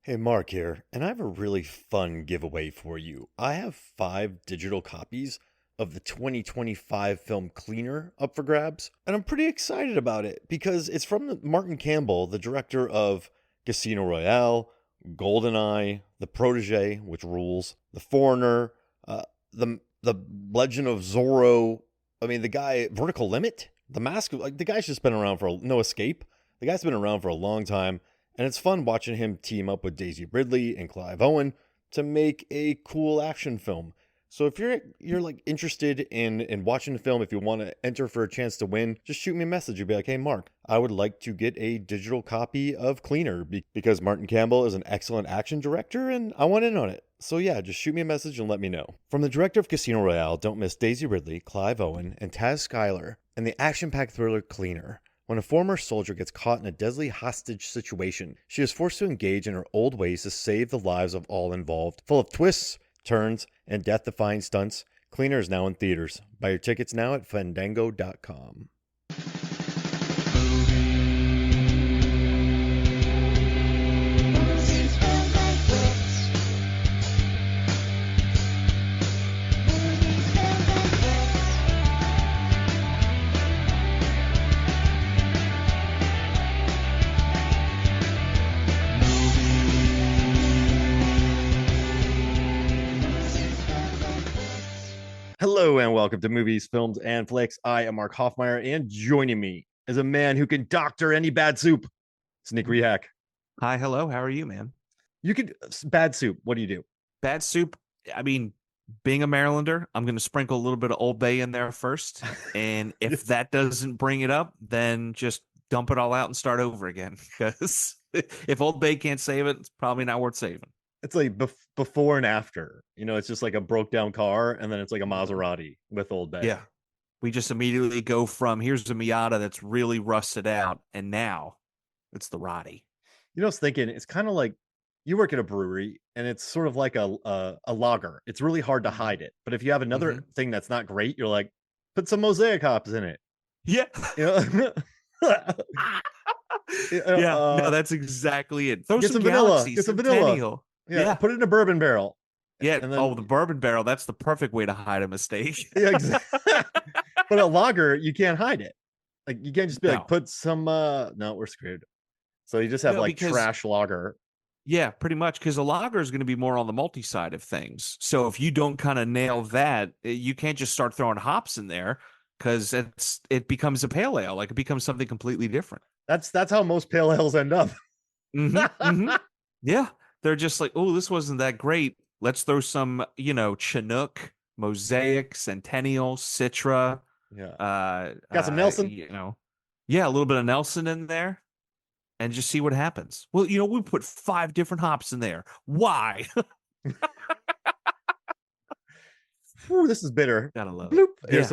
Hey, Mark here, and I have a really fun giveaway for you. I have 5 digital copies of the 2025 film Cleaner up for grabs, and I'm pretty excited about it because it's from Martin Campbell, the director of Casino Royale, GoldenEye, The Protege, which rules, The Foreigner, the Legend of Zorro. I mean, the guy, Vertical Limit, The Mask. Like the guy's just been around for No Escape. The guy's been around for a long time. And it's fun watching him team up with Daisy Ridley and Clive Owen to make a cool action film. So if you're like interested in watching the film, if you want to enter for a chance to win, just shoot me a message. You'll be like, hey, Mark, I would like to get a digital copy of Cleaner because Martin Campbell is an excellent action director and I want in on it. So yeah, just shoot me a message and let me know. From the director of Casino Royale, don't miss Daisy Ridley, Clive Owen, and Taz Skylar in the action-packed thriller Cleaner. When a former soldier gets caught in a deadly hostage situation, she is forced to engage in her old ways to save the lives of all involved. Full of twists, turns, and death-defying stunts, Cleaner is now in theaters. Buy your tickets now at fandango.com. Hello and welcome to Movies, Films, and Flicks. I am Mark Hoffmeyer, and joining me is a man who can doctor any bad soup. It's Nick Rehack. Hi, hello. How are you, man? You could bad soup. What do you do? Bad soup. I mean, being a Marylander, I'm going to sprinkle a little bit of Old Bay in there first. And if that doesn't bring it up, then just dump it all out and start over again. Because if Old Bay can't save it, it's probably not worth saving. It's like before and after. You know, it's just like a broke down car, and then it's like a Maserati with Old Bay. Yeah. We just immediately go from here's a Miata that's really rusted out, and now it's the Roddy. You know, I was thinking it's kind of like you work at a brewery, and it's sort of like a lager. It's really hard to hide it, but if you have another thing that's not great, you're like, put some mosaic hops in it. Yeah. You know? No, that's exactly it. Throw get some vanilla. Galaxy, Get some vanilla. Centennial. Yeah, put it in a bourbon barrel. Yeah. And then, the bourbon barrel. That's the perfect way to hide a mistake. Yeah, exactly. But a lager, you can't hide it. Like you can't just be like, put some. No, we're screwed. So you just have trash lager. Yeah, pretty much, because a lager is going to be more on the multi side of things. So if you don't kind of nail that, you can't just start throwing hops in there because it becomes a pale ale. Like it becomes something completely different. That's how most pale ales end up. Yeah. They're just like, oh, this wasn't that great. Let's throw some, Chinook, Mosaic, Centennial, Citra. Yeah. Got some Nelson. Yeah, a little bit of Nelson in there, and just see what happens. Well, we put 5 different hops in there. Why? Ooh, this is bitter. Gotta love Bloop. it. Here's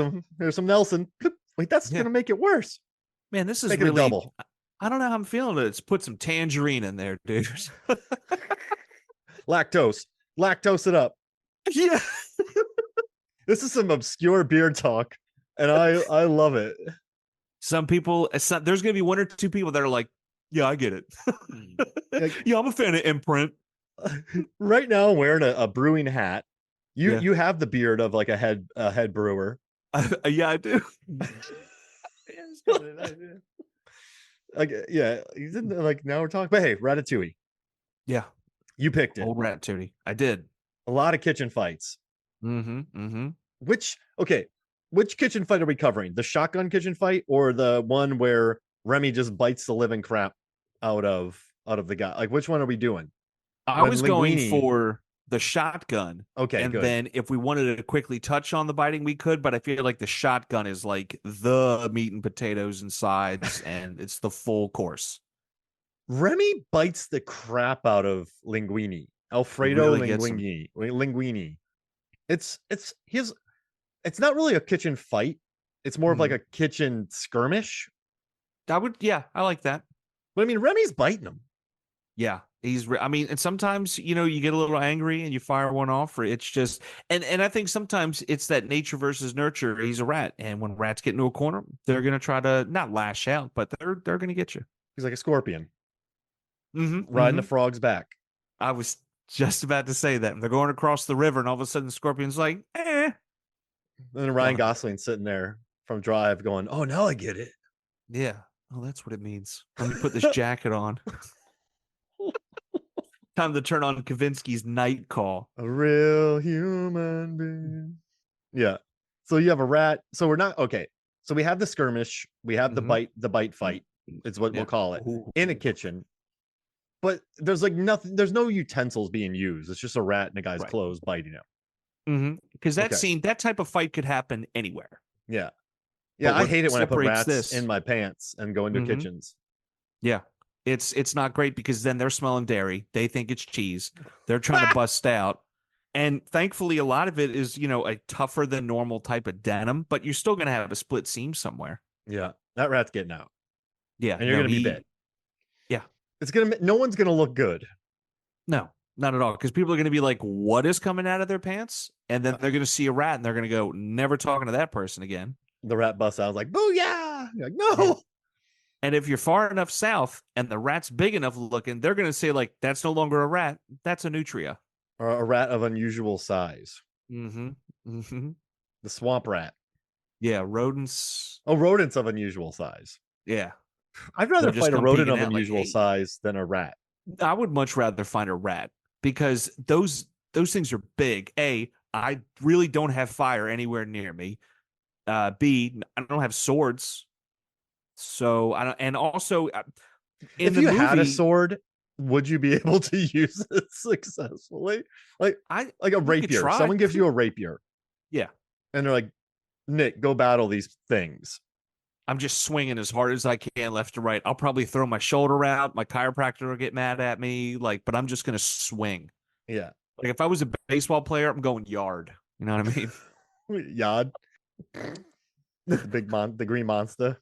some Nelson. Bloop. Wait, that's gonna make it worse. Man, this is make really it a double. I don't know how I'm feeling. It's put some tangerine in there, dude. Lactose it up. Yeah. This is some obscure beer talk, and I love it. Some people, there's going to be 1 or 2 people that are like, yeah, I get it. Yeah, I'm a fan of Imprint. Right now, I'm wearing a brewing hat. You have the beard of like a head brewer. Yeah, I do. He's in like now we're talking. But hey, Ratatouille. Yeah. You picked it. Old Ratatouille. I did. A lot of kitchen fights. Which kitchen fight are we covering? The shotgun kitchen fight or the one where Remy just bites the living crap out of the guy? Like, which one are we doing? I was going for the shotgun. Okay, and good. Then if we wanted to quickly touch on the biting, we could, but I feel like the shotgun is like the meat and potatoes and sides, and it's the full course. Remy bites the crap out of Linguini. Alfredo really Linguini. It's not really a kitchen fight. It's more of like a kitchen skirmish. I like that. But I mean, Remy's biting him. Yeah, and sometimes, you get a little angry and you fire one off, or it's just, and I think sometimes it's that nature versus nurture. He's a rat. And when rats get into a corner, they're going to try to not lash out, but they're going to get you. He's like a scorpion. Riding the frog's back. I was just about to say that. They're going across the river, and all of a sudden, the scorpion's like, eh. And Ryan Gone. Gosling sitting there from Drive going, "Oh, now I get it." Yeah. Oh, that's what it means. Let me put this jacket on. Time to turn on Kavinsky's night call. A real human being. Yeah. So you have a rat. So we're not okay. So we have the skirmish. We have the bite fight. It's what Yeah. we'll call it Ooh. in a kitchen. But there's like nothing. There's no utensils being used. It's just a rat in a guy's Right. clothes biting him. Because that Okay. scene, that type of fight could happen anywhere. Yeah. But Yeah. I what hate it when I put separates rats this? in my pants and go into kitchens. Yeah. It's not great because then they're smelling dairy. They think it's cheese. They're trying to bust out. And thankfully, a lot of it is, a tougher than normal type of denim, but you're still going to have a split seam somewhere. Yeah. That rat's getting out. Yeah. And you're gonna be bit. Yeah. No one's gonna look good. No, not at all. Because people are going to be like, what is coming out of their pants? And then they're going to see a rat and they're going to go, never talking to that person again. The rat busts out like, "Booyah!" You're like, no. Yeah. And if you're far enough south and the rat's big enough looking, they're going to say, like, that's no longer a rat. That's a nutria. Or a rat of unusual size. The swamp rat. Yeah, rodents. Oh, rodents of unusual size. Yeah. I'd rather They'll just fight a come rodent peeking of out like, unusual "Hey." size than a rat. I would much rather find a rat because those things are big. A, I really don't have fire anywhere near me. B, I don't have swords. So I don't, and also in If the you movie, had a sword, would you be able to use it successfully? Like a rapier. try. Someone gives you a rapier. Yeah. And they're like, "Nick, go battle these things." I'm just swinging as hard as I can left to right. I'll probably throw my shoulder out. My chiropractor will get mad at me. But I'm just going to swing. Yeah. Like if I was a baseball player, I'm going yard. You know what I mean? Yod. The green monster.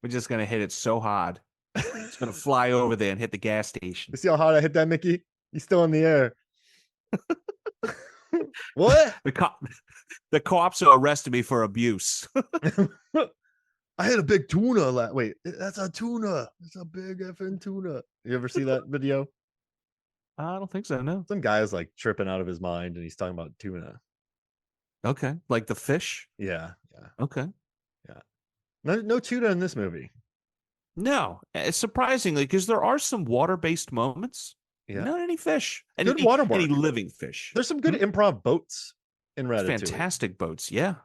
We're just going to hit it so hard. It's going to fly over there and hit the gas station. You see how hard I hit that, Mickey? He's still in the air. What? The cops are arresting me for abuse. I had a big tuna. Wait, that's a tuna. It's a big effing tuna. You ever see that video? I don't think so. No. Some guy is like tripping out of his mind and he's talking about tuna. Okay. Like the fish? Yeah. Yeah. Okay. Yeah. No tuna in this movie. No. Surprisingly, because there are some water-based moments. Yeah. Not any fish. Good water work. Any living fish. There's some good improv boats in Ratatouille. Fantastic boats. Yeah.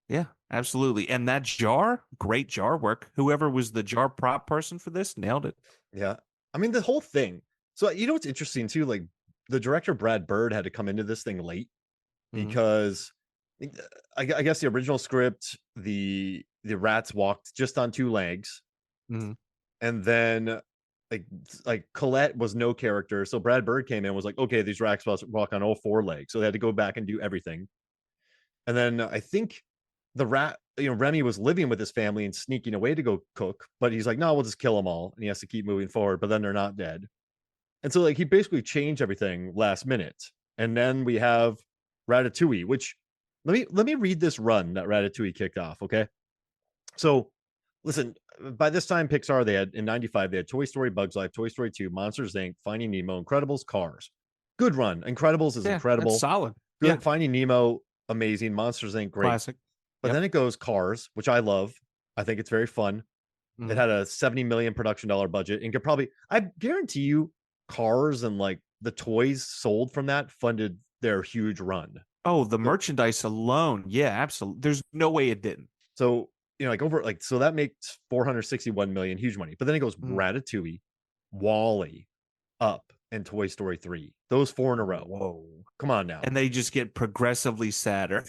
Yeah, absolutely. And that jar, great jar work. Whoever was the jar prop person for this nailed it. Yeah. I mean, the whole thing. So, what's interesting too? Like, the director, Brad Bird, had to come into this thing late because I guess the original script, the rats walked just on two legs. And then like Colette was no character. So Brad Bird came in and was like, okay, these rats walk on all four legs. So they had to go back and do everything. And then I think the rat, Remy was living with his family and sneaking away to go cook, but he's like, no, we'll just kill them all. And he has to keep moving forward, but then they're not dead. And so like he basically changed everything last minute. And then we have Ratatouille, which let me read this run that Ratatouille kicked off. Okay. So listen, by this time, Pixar, they had in 95, they had Toy Story, Bugs Life, Toy Story 2, Monsters Inc., Finding Nemo, Incredibles, Cars. Good run. Incredibles is incredible. That's solid. Good. Yeah. Finding Nemo, amazing. Monsters Inc., great. Classic. But then it goes Cars, which I love. I think it's very fun. It had a $70 million production budget and could probably, I guarantee you, Cars and like the toys sold from that funded their huge run. Oh, the merchandise alone. Yeah, absolutely. There's no way it didn't. So, so that makes 461 million, huge money. But then it goes Ratatouille, Wall-E, Up, and Toy Story 3. Those four in a row. Whoa. Come on now. And they just get progressively sadder.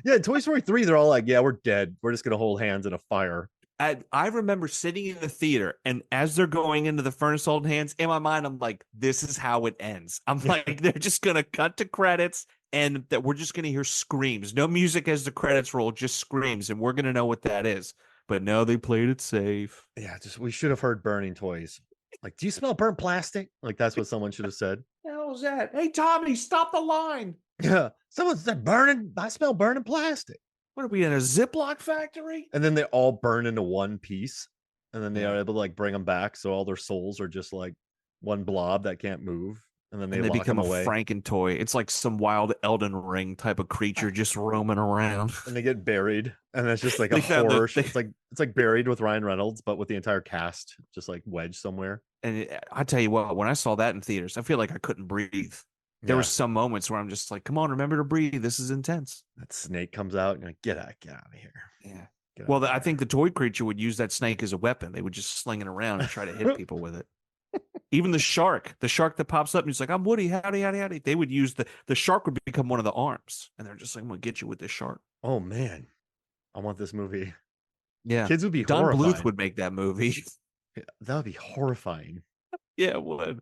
Yeah, Toy Story 3, they're all like, yeah, we're dead. We're just going to hold hands in a fire. I remember sitting in the theater, and as they're going into the furnace holding hands, in my mind, I'm like, this is how it ends. I'm like, they're just going to cut to credits, and that we're just going to hear screams. No music as the credits roll, just screams, and we're going to know what that is. But no, they played it safe. Yeah, we should have heard burning toys. Like, do you smell burnt plastic? Like, that's what someone should have said. What the hell was that? Hey, Tommy, stop the line. Yeah, someone said burning. I smell burning plastic. What are we in a Ziploc factory? And then they all burn into one piece. And then they are able to like bring them back. So all their souls are just like one blob that can't move. and then they And they lock him become a away. Franken toy. It's like some wild Elden Ring type of creature just roaming around. And they get buried, and it's just like a They found the horror. they, It's like Buried with Ryan Reynolds, but with the entire cast just like wedged somewhere. I tell you what, when I saw that in theaters, I feel like I couldn't breathe. There were Yeah, some moments where I'm just like, come on, remember to breathe. This is intense. that snake comes out, and you're like, get out of here, Yeah. get out Well, of I here. think the toy creature would use that snake as a weapon. They would just sling it around and try to hit people with it. Even the shark that pops up and he's like, I'm Woody, howdy, howdy, howdy. They would use the shark would become one of the arms. And they're just like, I'm going to get you with this shark. Oh man, I want this movie. Yeah. Kids would be Don Bluth horrified. would make that movie. Yeah, that would be horrifying. Yeah, it would.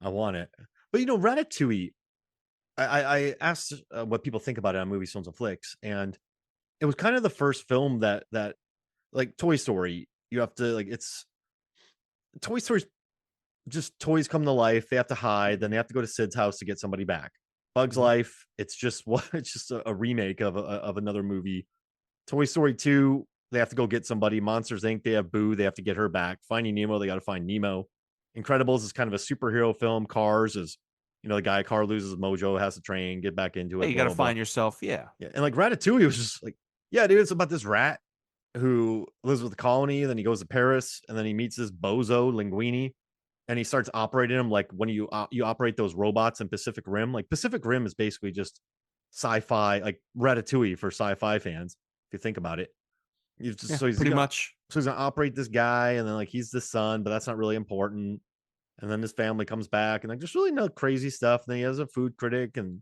I want it. But Ratatouille. I asked what people think about it on movies, films, and flicks, and it was kind of the first film that like Toy Story. You have to like it's Toy Story's just toys come to life. They have to hide, then they have to go to Sid's house to get somebody back. Bug's Mhm. Life. It's just what it's just a remake of another movie. Toy Story 2, they have to go get somebody. Monsters Inc. They have Boo. They have to get her back. Finding Nemo, they got to find Nemo. Incredibles is kind of a superhero film. Cars is, the guy car loses mojo, has to train, get back into Hey, it. you Blah got to blah blah. find yourself. Yeah. Yeah, and like Ratatouille was just like, yeah, dude, it's about this rat who lives with the colony, and then he goes to Paris, and then he meets this bozo Linguini, and he starts operating them like when you operate those robots in Pacific Rim. Like Pacific Rim is basically just sci-fi, like Ratatouille for sci-fi fans, if you think about it. You just Yeah, so he's pretty gonna much. so he's gonna operate this guy, and then like he's the son, but that's not really important. And then his family comes back, and like just really no crazy stuff. And then he has a food critic, and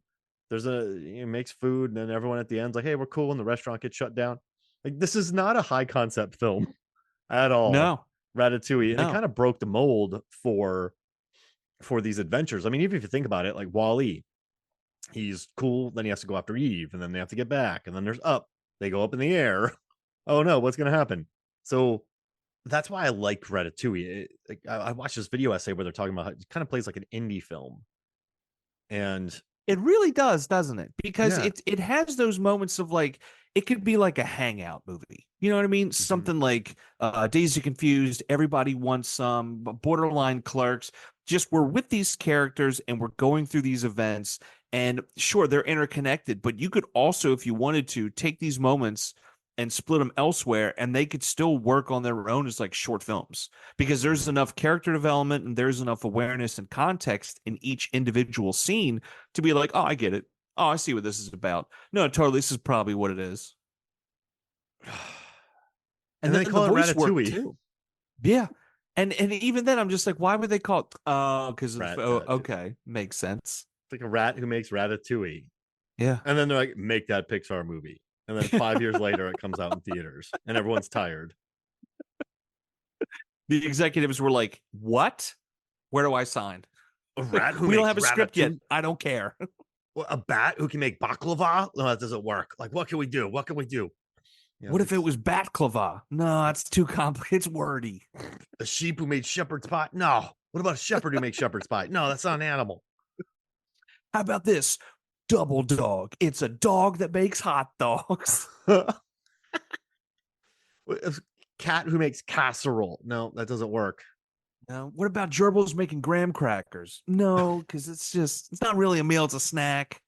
he makes food, and then everyone at the end's like, "Hey, we're cool," and the restaurant gets shut down. Like this is not a high concept film at all. No, Ratatouille, and it no. kind of broke the mold for these adventures. I mean, even if you think about it, like Wall-E, he's cool, then he has to go after Eve, and then they have to get back, and then there's Up. They go up in the air. Oh no, what's gonna happen? So that's why I like Ratatouille. I watched this video essay where they're talking about how it kind of plays like an indie film, and It really does, doesn't it? Because yeah, it has those moments of like it could be like a hangout movie. You know what I mean? mhm. Something like Daisy Confused, Everybody Wants Some, Borderline Clerks. Just we're with these characters and we're going through these events. And sure, they're interconnected, but you could also, if you wanted to, take these moments and split them elsewhere, and they could still work on their own as like short films because there's enough character development and there's enough awareness and context in each individual scene to be like, oh, I get it. Oh, I see what this is about. No, totally. This is probably what it is. And And then then they the call it voice work Ratatouille. too. Yeah. And even then, I'm just like, why would they call it? Oh, because of Rat, okay, makes sense. it's like a rat who makes Ratatouille, Yeah. and then they're like, make that Pixar movie, and then 5 years later it comes out in theaters, and everyone's tired. The executives were like, what? Where do I sign? A rat who We don't makes have a script yet. Ratatouille. I don't care. A bat who can make baklava? No, that doesn't work. Like, what can we do? What can we do? What if it was Batclava? No, that's too complicated. It's wordy. a sheep who made shepherd's pie? No. What about a shepherd who makes shepherd's pie? No, that's not an animal. How about this? Double dog. It's a dog that makes hot dogs. A cat who makes casserole? No, that doesn't work. What about gerbils making graham crackers? No, because it's not really a meal, it's a snack.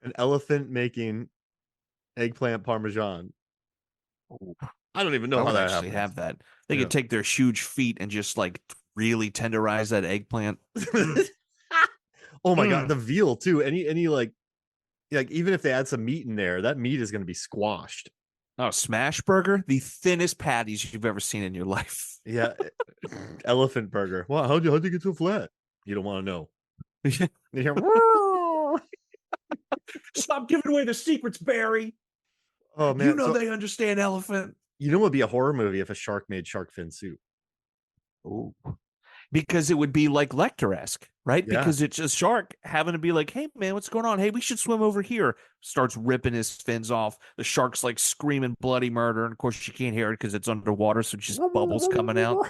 An elephant making eggplant parmesan? Ooh, I don't even know I how would that actually happens. have that. They Yeah. could take their huge feet and just like really tenderize that eggplant. Oh my god, Mm. the veal too. Any like even if they add some meat in there, that meat is going to be squashed. Oh, smash burger, the thinnest patties you've ever seen in your life. Yeah, elephant burger. Wow, how'd you get so flat? You don't want to know. You hear, Stop giving away the secrets, Barry. oh You man, know so they understand elephant. what would be a horror movie if a shark made shark fin soup? Ooh. Because it would be like Lecter-esque, right? Yeah. Because it's a shark having to be like, hey, man, what's going on? Hey, we should swim over here. Starts ripping his fins off. The shark's like screaming bloody murder. And of course, you can't hear it because it's underwater. So just bubbles coming out.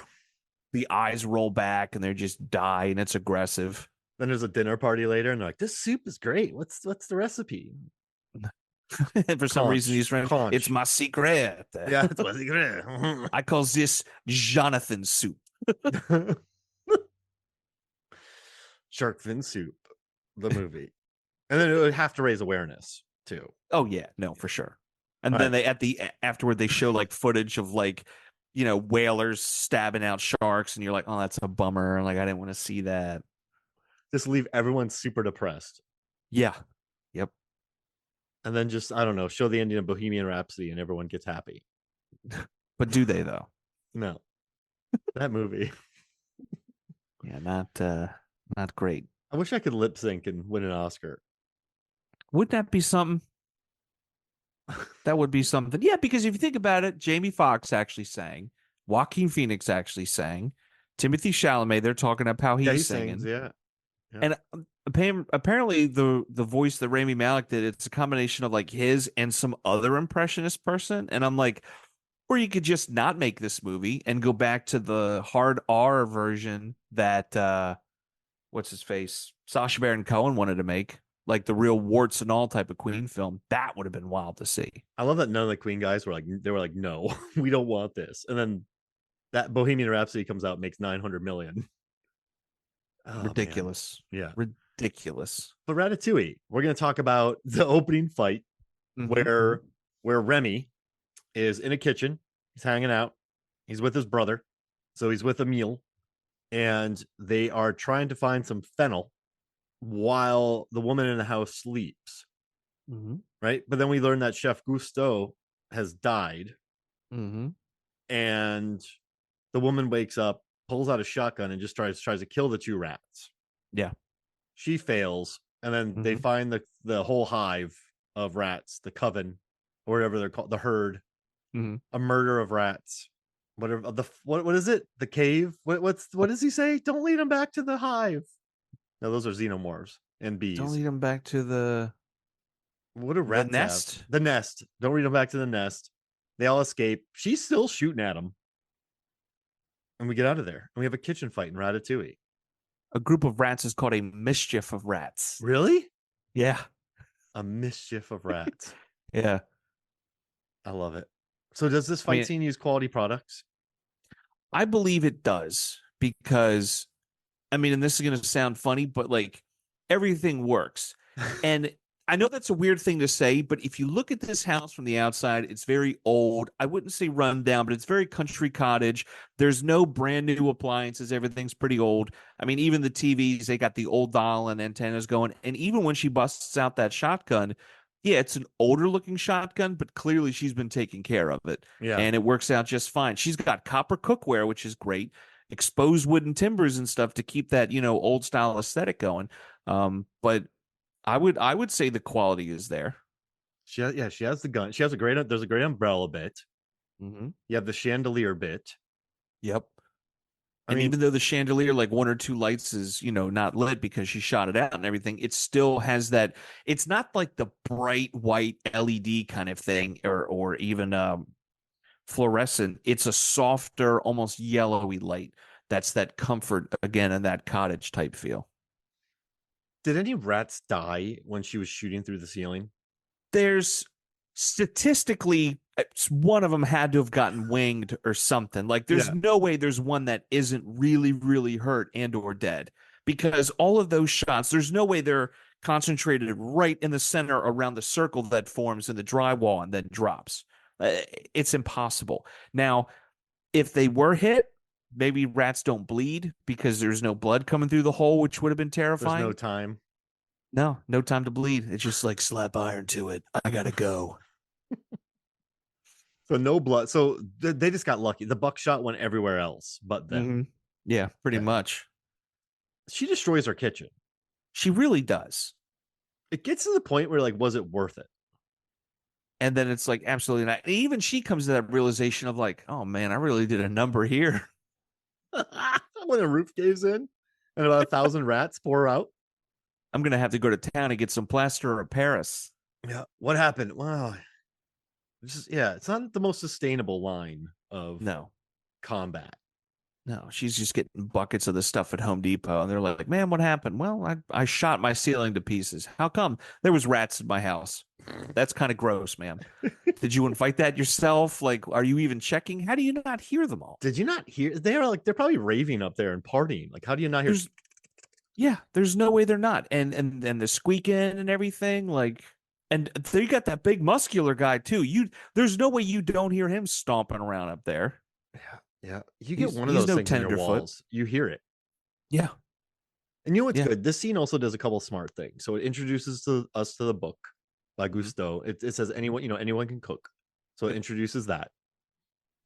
The eyes roll back and they just die. And it's aggressive. Then there's a dinner party later, and they're like, "This soup is great. What's the recipe?" And for some reason, he's French. Conch. It's my secret. Yeah, it's what's great. I call this Jonathan soup. Shark Fin Soup, the movie. And then it would have to raise awareness too. Oh yeah, no, for sure. And All then right. they afterward they show like footage of like, whalers stabbing out sharks, and you're like, oh, that's a bummer. Like I didn't want to see that. Just leave everyone super depressed. Yeah. Yep. And then just, I don't know, show the ending of Bohemian Rhapsody and everyone gets happy. But do they though? No. That movie. Yeah, not great. I wish I could lip sync and win an Oscar. Wouldn't that be something? That would be something. Yeah, because if you think about it, Jamie Foxx actually sang, Joaquin Phoenix actually sang, Timothy Chalamet, they're talking about how Yeah, he he's sings, singing. yeah. And apparently the voice that Rami Malek did, it's a combination of like his and some other impressionist person. And I'm like, or you could just not make this movie and go back to the hard R version that what's his face? Sacha Baron Cohen wanted to make, like the real warts and all type of Queen film. That would have been wild to see. I love that none of the Queen guys were like, no, we don't want this. And then that Bohemian Rhapsody comes out, makes 900 million. Oh, Ridiculous. man. Yeah. Ridiculous. But Ratatouille, we're going to talk about the opening fight where Remy is in a kitchen. He's hanging out. He's with his brother. So he's with Emile. And they are trying to find some fennel while the woman in the house sleeps. Right. But then we learn that Chef Gusteau has died. And the woman wakes up, pulls out a shotgun, and just tries to kill the two rats. Yeah. She fails. And then they find the whole hive of rats, the coven, or whatever they're called, the herd, a murder of rats. Whatever what is it? The cave? What does he say? Don't lead them back to the hive. No, those are xenomorphs and bees. Don't lead them back to the what do rats nest? have? The nest. Don't lead them back to the nest. They all escape. She's still shooting at them. And we get out of there. And we have a kitchen fight in Ratatouille. A group of rats is called a mischief of rats. Really? Yeah. A mischief of rats. Yeah. I love it. So does this fight scene use quality products? I believe it does because, and this is going to sound funny, but like everything works. And I know that's a weird thing to say, but if you look at this house from the outside, it's very old. I wouldn't say run down, but it's very country cottage. There's no brand new appliances. Everything's pretty old. Even the TVs, they got the old dial and antennas going. And even when she busts out that shotgun, yeah, it's an older looking shotgun, but clearly she's been taking care of it. Yeah. And it works out just fine. She's got copper cookware, which is great, exposed wooden timbers and stuff to keep that, old style aesthetic going. But I would say the quality is there. She has the gun. There's a great umbrella bit. You have the chandelier bit. Yep. And even though the chandelier, like one or two lights is, not lit because she shot it out and everything, it still has that. It's not like the bright white LED kind of thing or even fluorescent. It's a softer, almost yellowy light. That's that comfort, again, in that cottage type feel. Did any rats die when she was shooting through the ceiling? There's statistically, one of them had to have gotten winged or something. Like there's no way there's one that isn't really, really hurt and or dead, because all of those shots, there's no way they're concentrated right in the center around the circle that forms in the drywall and then drops. It's impossible. Now, if they were hit, maybe rats don't bleed because there's no blood coming through the hole, which would have been terrifying. There's no time. No time to bleed. It's just like slap iron to it. I gotta go. So no blood. So they just got lucky. The buckshot went everywhere else but them. Yeah, pretty much. She destroys her kitchen. She really does. It gets to the point where like, was it worth it? And then it's like, absolutely not. And even she comes to that realization of like, oh man, I really did a number here. When a roof caves in and about 1,000 rats pour out. I'm going to have to go to town and get some plaster of Paris. Yeah. What happened? Wow. It's not the most sustainable line of combat. No, she's just getting buckets of the stuff at Home Depot. And they're like, man, what happened? Well, I shot my ceiling to pieces. How come? There was rats in my house. That's kind of gross, man. Did you invite that yourself? Like, are you even checking? How do you not hear them all? Did you not hear? They're probably raving up there and partying. Like, how do you not hear? Yeah, there's no way they're not. And the squeaking and everything, like, and they got that big muscular guy too. There's no way you don't hear him stomping around up there. Yeah, yeah. You get one of He's those no things in your tenderfoot. walls, you hear it. Yeah, And you know what's yeah. good? This scene also does a couple smart things. So it introduces us to the book by Mhm. Gusteau. It says anyone, anyone can cook. So it introduces that.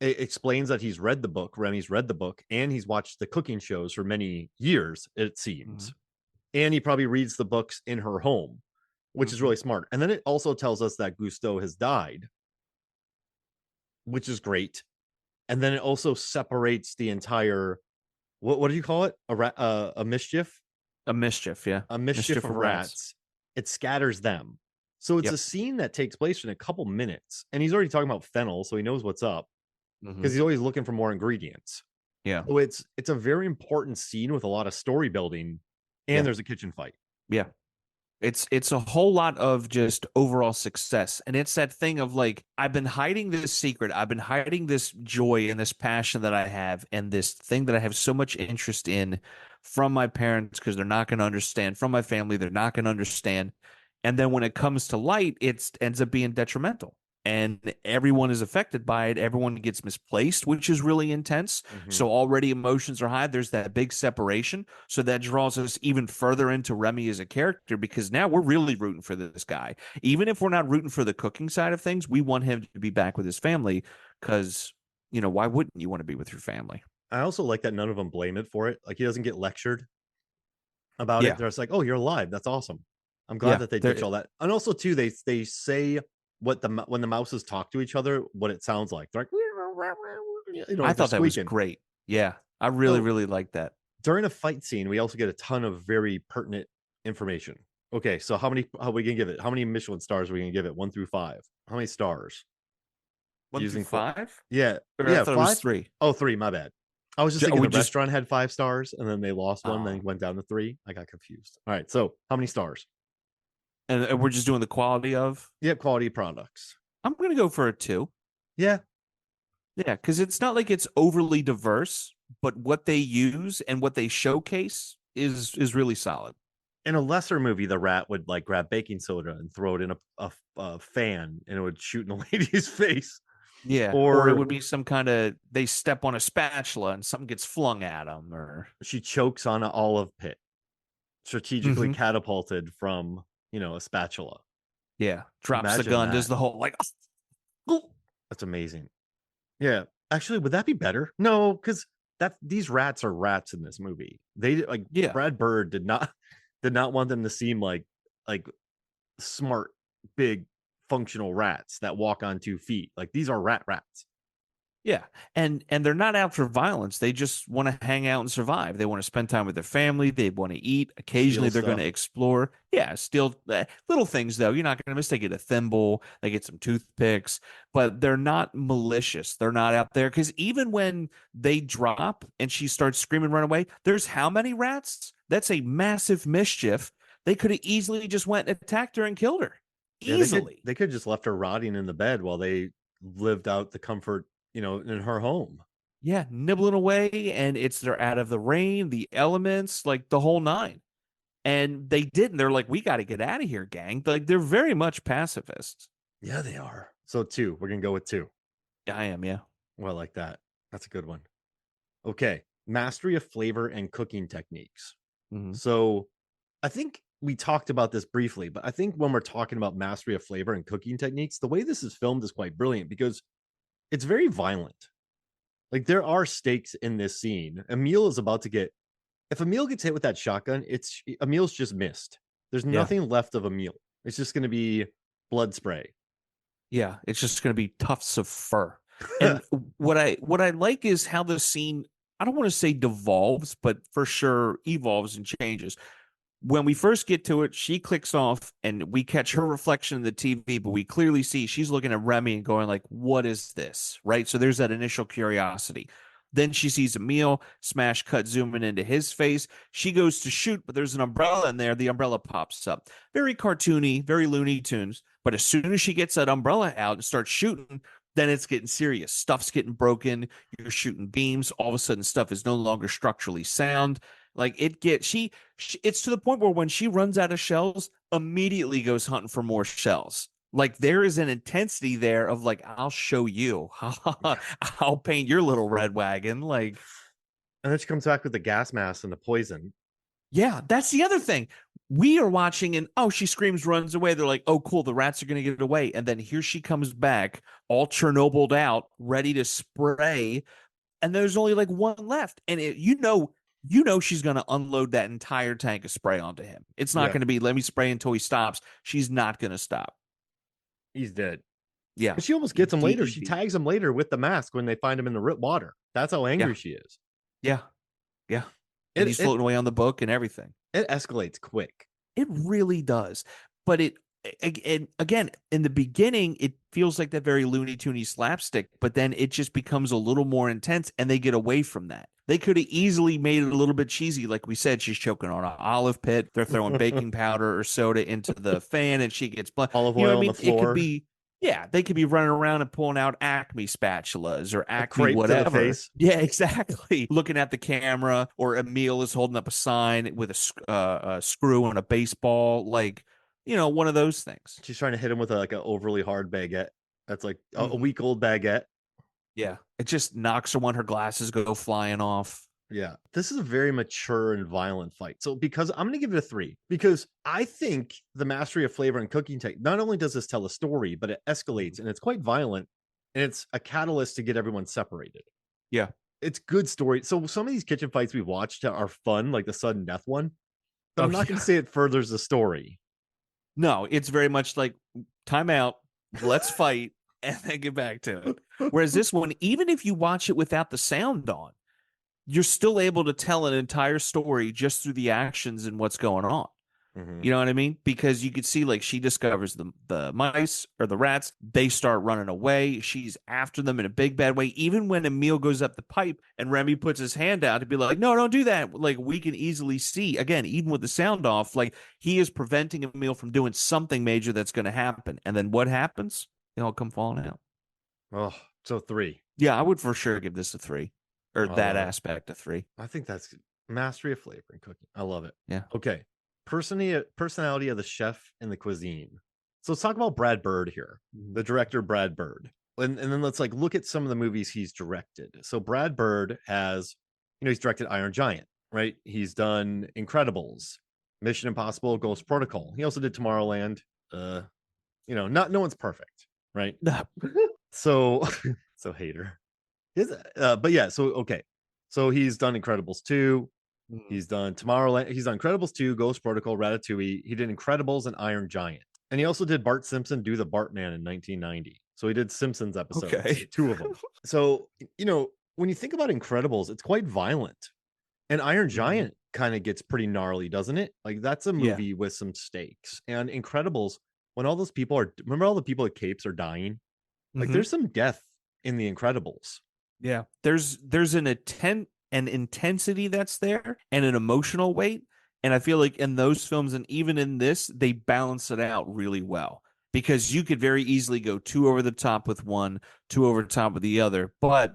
It explains that he's read the book, Remy's read the book, and he's watched the cooking shows for many years, it seems. Mhm. And he probably reads the books in her home, which is Mhm. really smart. And then it also tells us that Gusteau has died, which is great. And then it also separates the entire, what do you call it? A mischief? A mischief, yeah. A mischief Mischief of of rats. rats. It scatters them. So it's a Yep. scene that takes place in a couple minutes. And he's already talking about fennel, so he knows what's up Hmm. because he's always looking for more ingredients. Yeah. So it's a very important scene with a lot of story building, and Yeah. there's a kitchen fight. Yeah. It's a whole lot of just overall success. And it's that thing of like, I've been hiding this secret. I've been hiding this joy and this passion that I have and this thing that I have so much interest in from my parents because they're not going to understand, from my family, they're not going to understand. And then when it comes to light, it ends up being detrimental. And everyone is affected by it. Everyone gets misplaced, which is really intense. Mhm. So already emotions are high. There's that big separation. So that draws us even further into Remy as a character because now we're really rooting for this guy. Even if we're not rooting for the cooking side of things, we want him to be back with his family because, why wouldn't you want to be with your family? I also like that none of them blame it for it. Like he doesn't get lectured about it. Yeah. They're just like, "Oh, you're alive. That's awesome." I'm glad Yeah. that they ditch There, all that. And also too, they say what when the mouses talk to each other, what it sounds like. They're like, I like they're thought that was squeaking. great. Yeah. I really, So really like that. during a fight scene, we also get a ton of very pertinent information. Okay, so how are we gonna give it? How many Michelin stars are we gonna give it? 1 through 5. How many stars? One through Using five? yeah, Or I yeah, thought it was 5. three. Oh, 3. My bad. I was just Are thinking we the just, restaurant had 5 stars and then they lost one, then oh, went down to 3. I got confused. All right, so how many stars? and we're just doing the quality of? Yeah, quality products. I'm going to go for a two. Yeah, Yeah, because it's not like it's overly diverse, but what they use and what they showcase is really solid. in a lesser movie, the rat would like grab baking soda and throw it in a fan, and it would shoot in a lady's face. Yeah, or it Or would be some kind of they step on a spatula and something gets flung at them, or she chokes on an olive pit, strategically hmm catapulted from a spatula. yeah, drops the Imagine gun, does that. the whole like, That's amazing. Yeah, actually, would that be better? No, because that these rats are rats in this movie. They like yeah, Brad Bird did not want them to seem like smart, big, functional rats that walk on 2 feet. Like these are rats. yeah, and they're not out for violence. They just want to hang out and survive. They want to spend time with their family. They want to eat. Steal Occasionally, they're going to stuff. explore. Yeah, still little things though. You're not going to miss. They get a thimble. They get some toothpicks, but they're not malicious. They're not out there because even when they drop and she starts screaming, run away. There's how many rats? That's a massive mischief. They could have easily just went and attacked her and killed her Yeah, they could easily. they could just left her rotting in the bed while they lived out the comfort, in her home. Yeah, nibbling away, and they're out of the rain, the elements, like the whole nine. And they didn't. They're like, we got to get out of here, gang. Like they're very much pacifists. Yeah, they are. So 2. We're gonna go with 2. I am, yeah. Well, I like that. That's a good one. Okay. Mastery of flavor and cooking techniques. Hmm. So I think we talked about this briefly, but I think when we're talking about mastery of flavor and cooking techniques, the way this is filmed is quite brilliant because it's very violent. Like there are stakes in this scene. Emil is about to get if Emil gets hit with that shotgun, Emil's just missed. There's Yeah, nothing left of Emil. It's just gonna be blood spray. yeah. It's just going to be tufts of fur. And what I like is how the scene. I don't want to say devolves, but for sure evolves and changes. When we first get to it, she clicks off and we catch her reflection in the TV, but we clearly see she's looking at Remy and going like, what is this? Right. So there's that initial curiosity. Then she sees Emil, smash cut zooming into his face. She goes to shoot, but there's an umbrella in there. The umbrella pops up. Very cartoony, very Looney Tunes. But as soon as she gets that umbrella out and starts shooting, then it's getting serious. Stuff's getting broken. You're shooting beams. All of a sudden, stuff is no longer structurally sound. Like it's to the point where when she runs out of shells, immediately goes hunting for more shells. Like there is an intensity there of like, I'll show you. I'll paint your little red wagon. Like, And then she comes back with the gas mask and the poison. yeah, that's the other thing. We are watching and oh, she screams, runs away. They're like, oh, cool, the rats are gonna get away. And then here she comes back, all Chernobyled out, ready to spray. And there's only like one left. And she's gonna unload that entire tank of spray onto him. It's not Yeah, gonna be let me spray until he stops. She's not gonna stop. he's dead. Yeah. And she almost gets him later. She DED. tags him later with the mask when they find him in the water. That's how Yeah. angry she is. Yeah. Yeah. And he's floating away on the book and everything. It escalates quick. It really does. But and again, in the beginning, it feels like that very Looney Toony slapstick, but then it just becomes a little more intense and they get away from that. They could have easily made it a little bit cheesy. Like we said, she's choking on an olive pit. They're throwing baking powder or soda into the fan and she gets blood. Olive You know oil what I on mean? the It could floor. be, yeah, they could be running around and pulling out Acme spatulas or Acme crepe to the whatever. face. Yeah, exactly. Looking at the camera, or Emil is holding up a sign with a screw and a baseball, like, one of those things. She's trying to hit him with like an overly hard baguette. That's like a Mhm. week old baguette. Yeah, it just knocks her when her glasses go flying off. Yeah. This is a very mature and violent fight. So because I'm going to give it a 3 because I think the mastery of flavor and cooking tech, not only does this tell a story, but it escalates and it's quite violent and it's a catalyst to get everyone separated. Yeah. It's good story. So some of these kitchen fights we've watched are fun, like the sudden death one, but I'm not going to say it furthers the story. No, it's very much like time out, let's fight, and then get back to it. Whereas this one, even if you watch it without the sound on, you're still able to tell an entire story just through the actions and what's going on. Mm-hmm. You know what I mean? Because you could see like she discovers the mice or the rats. They start running away. She's after them in a big bad way. Even when Emil goes up the pipe and Remy puts his hand out to be like, no, don't do that. Like we can easily see, again, even with the sound off, like he is preventing Emil from doing something major that's going to happen. And then what happens? They all come falling out. Oh, so 3. Yeah, I would for sure give this a 3, or I that love it. aspect a 3. I think that's mastery of flavor and cooking. I love it. Yeah. Okay. Personality of the chef and the cuisine. So let's talk about Brad Bird here, the director Brad Bird. And then let's like look at some of the movies he's directed. So Brad Bird has, he's directed Iron Giant, right? He's done Incredibles, Mission Impossible, Ghost Protocol. He also did Tomorrowland. No one's perfect, right? No. So hater. But yeah, so okay. So he's done Incredibles 2. He's done Tomorrowland. He's done Incredibles 2, Ghost Protocol, Ratatouille. He did Incredibles and Iron Giant. And he also did Bart Simpson Do the Bartman in 1990. So he did Simpsons episodes, Okay. 2 of them. So, when you think about Incredibles, it's quite violent. And Iron Giant kind of gets pretty gnarly, doesn't it? Like that's a movie with some stakes. And Incredibles, when all those people remember all the people at capes are dying? Like there's some death in the Incredibles. Yeah. There's an intensity that's there and an emotional weight. And I feel like in those films and even in this, they balance it out really well because you could very easily go too over the top with one, too over the top with the other, but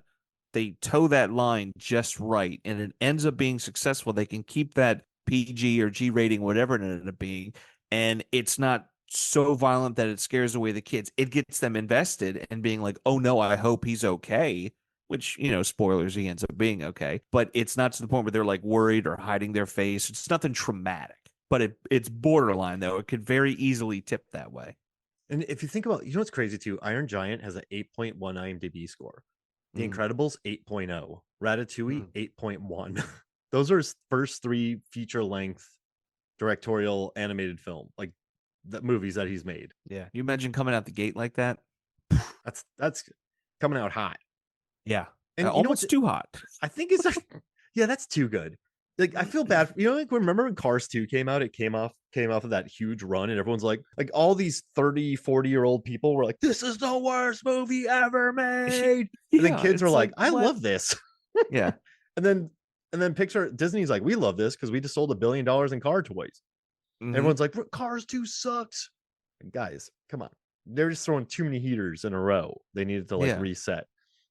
they toe that line just right. And it ends up being successful. They can keep that PG or G rating, whatever it ended up being. And it's not so violent that it scares away the kids. It gets them invested and being like, oh no, I hope he's okay. Which, spoilers, he ends up being okay. But it's not to the point where they're like worried or hiding their face. It's nothing traumatic. But it's borderline, though. It could very easily tip that way. And if you think about, what's crazy too? Iron Giant has an 8.1 IMDb score. The Incredibles, 8.0. Ratatouille, 8.1. Those are his first 3 feature-length directorial animated film, like the movies that he's made. Yeah. You imagine coming out the gate like that? That's coming out hot. Yeah. And almost too hot. I think it's like, yeah, that's too good. Like I feel bad. Like remember when Cars 2 came out? It came off of that huge run, and everyone's like all these 30, 40-year-old people were like, "This is the worst movie ever made." And then kids were like, "I love this." Yeah. And then Pixar, Disney's like, "We love this because we just sold $1 billion in car toys." Everyone's like, Cars 2 sucks. Guys, come on. They're just throwing too many heaters in a row. They needed to reset.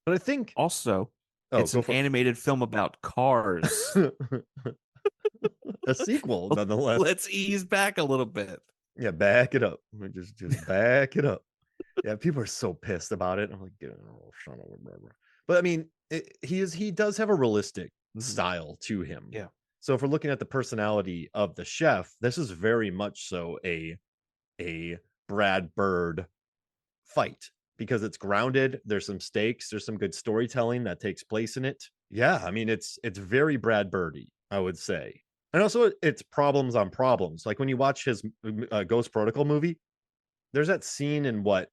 But I think also, it's an animated film about cars. A sequel, nonetheless. Let's ease back a little bit. Yeah, back it up. Just back it up. Yeah, people are so pissed about it. I'm like, oh, son of a. But I mean, he does have a realistic Mhm. style to him. Yeah. So if we're looking at the personality of the chef, this is very much so a Brad Bird fight because it's grounded. There's some stakes. There's some good storytelling that takes place in it. Yeah, I mean it's very Brad Birdy, I would say, and also it's problems on problems. Like when you watch his Ghost Protocol movie, there's that scene in what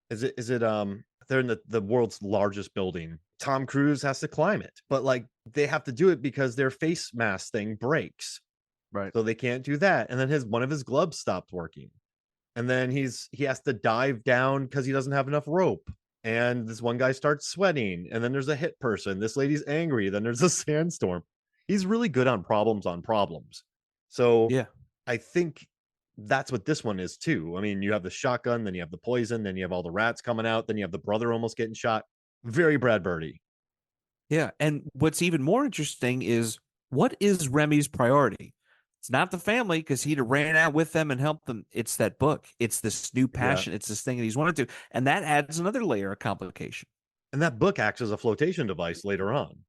is it? Is it they're in the world's largest building. Tom Cruise has to climb it, but like they have to do it because their face mask thing breaks, Right. so they can't do that. And then one of his gloves stopped working, and then he has to dive down because he doesn't have enough rope. And this one guy starts sweating, and then there's a hit person. This lady's angry. Then there's a sandstorm. He's really good on problems on problems. So Yeah. I think that's what this one is too. I mean, you have the shotgun, then you have the poison, then you have all the rats coming out, then you have the brother almost getting shot. Very Brad Birdie. Yeah. And what's even more interesting is what is Remy's priority? It's not the family because he'd have ran out with them and helped them. It's that book. It's this new Yeah. passion. It's this thing that he's wanted to. And that adds another layer of complication. And that book acts as a flotation device later on.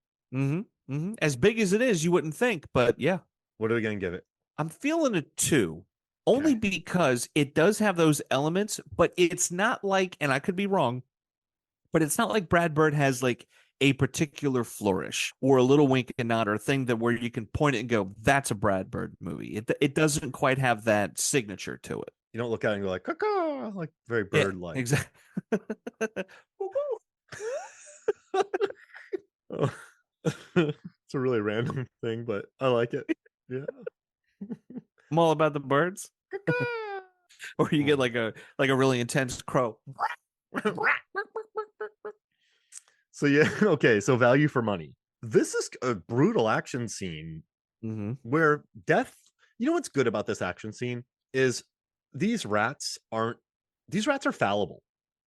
As big as it is, you wouldn't think, but yeah. What are we going to give it? I'm feeling a 2, only Okay. because it does have those elements, but it's not like, and I could be wrong, but it's not like Brad Bird has like a particular flourish or a little wink and nod or a thing that where you can point it and go, that's a Brad Bird movie. It doesn't quite have that signature to it. You don't look at it and go like, caw, like very Yeah, bird like. exactly. Oh. It's a really random thing, but I like it. Yeah. I'm all about the birds. Or you get like a really intense crow. So yeah, okay. So value for money. This is a brutal action scene where death. You know what's good about this action scene is these rats are fallible.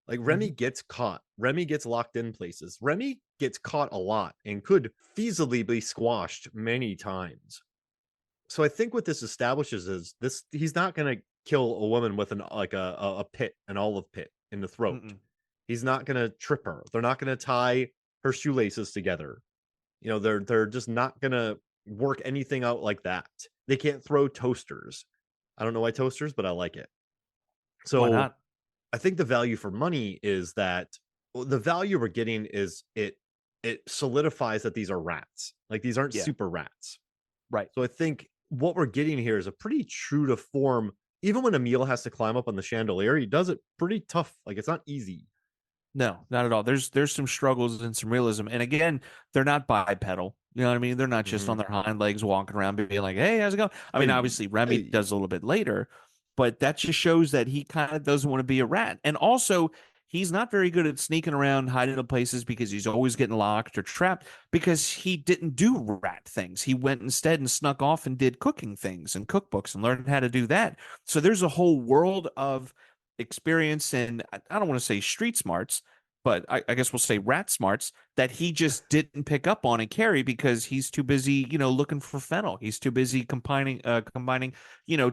Like Remy gets caught. Remy gets locked in places. Remy gets caught a lot and could feasibly be squashed many times. So I think what this establishes is this: he's not going to kill a woman with a pit, an olive pit in the throat. He's not going to trip her. They're not going to tie her shoelaces together. You know, they're just not going to work anything out like that. They can't throw toasters. I don't know why toasters, but I like it. Why So not? I think the value for money is that the value we're getting is it solidifies that these are rats. Like these aren't super rats. Right. So I think what we're getting here is a pretty true to form. Even when Emil has to climb up on the chandelier, he does it pretty tough. Like it's not easy. No, not at all. There's some struggles and some realism. And again, they're not bipedal. You know what I mean? They're not just on their hind legs walking around being like, hey, how's it going? I mean, obviously Remy does a little bit later, but that just shows that he kind of doesn't want to be a rat. And also, he's not very good at sneaking around, hiding in places because he's always getting locked or trapped because he didn't do rat things. He went instead and snuck off and did cooking things and cookbooks and learned how to do that. So there's a whole world of experience and I don't want to say street smarts, but I guess we'll say rat smarts that he just didn't pick up on and carry because he's too busy, looking for fennel. He's too busy combining,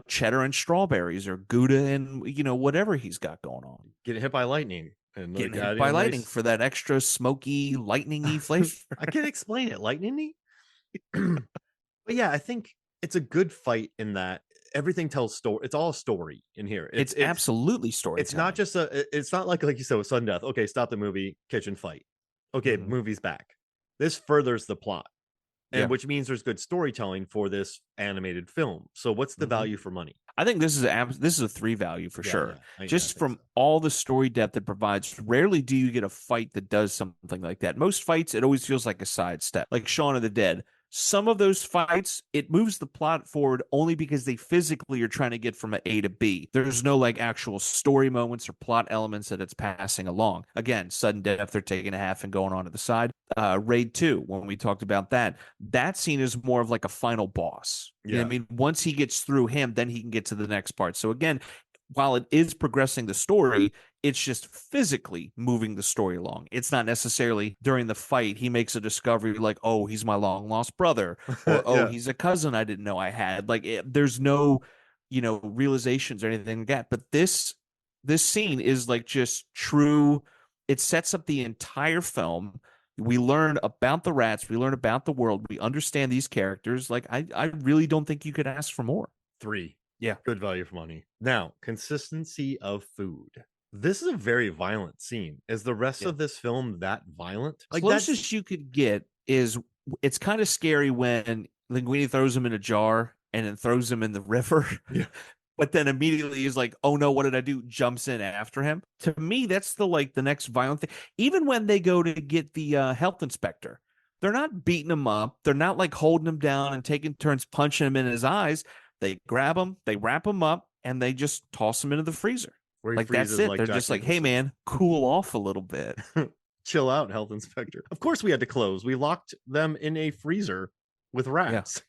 cheddar and strawberries or Gouda and, whatever he's got going on. Getting hit by lightning. And Getting hit by lightning for that extra smoky, lightning-y flavor. I can't explain it. Lightning-y? But yeah, I think it's a good fight in that everything tells story. It's all a story in here. It's absolutely storytelling. It's not just it's not like you said with sudden death. Okay, stop the movie, kitchen fight. Okay, movie's back. This furthers the plot. And which means there's good storytelling for this animated film. So what's the value for money? I think this is a 3 value for sure. Yeah, Just from all the story depth it provides, rarely do you get a fight that does something like that. Most fights, it always feels like a sidestep, like Shaun of the Dead. Some of those fights, it moves the plot forward only because they physically are trying to get from A to B. There's no like actual story moments or plot elements that it's passing along. Again, sudden death, they're taking a half and going on to the side. Raid 2, when we talked about that scene is more of like a final boss. You know what I mean? Once he gets through him, then he can get to the next part. So again, while it is progressing the story, it's just physically moving the story along. It's not necessarily during the fight he makes a discovery like, oh, he's my long lost brother, or oh, Yeah. he's a cousin I didn't know I had. Like there's no, realizations or anything like that. But this scene is like just true. It sets up the entire film. We learn about the rats. We learn about the world. We understand these characters. Like I really don't think you could ask for more. 3. Yeah. Good value for money. Now, consistency of food. This is a very violent scene. Is the rest Yeah. of this film that violent? Like that's Closest you could get is it's kind of scary when Linguini throws him in a jar and then throws him in the river. yeah. But then immediately he's like, "Oh no, what did I do?" Jumps in after him. To me, that's the next violent thing. Even when they go to get the health inspector, they're not beating him up. They're not like holding him down and taking turns punching him in his eyes. They grab him, they wrap him up, and they just toss him into the freezer. Where he Like that's freezes it. like They're Jack just like, "Hey Nicholson. man, cool off a little bit." Chill out, health inspector. Of course we had to close. We locked them in a freezer with Yeah, rats.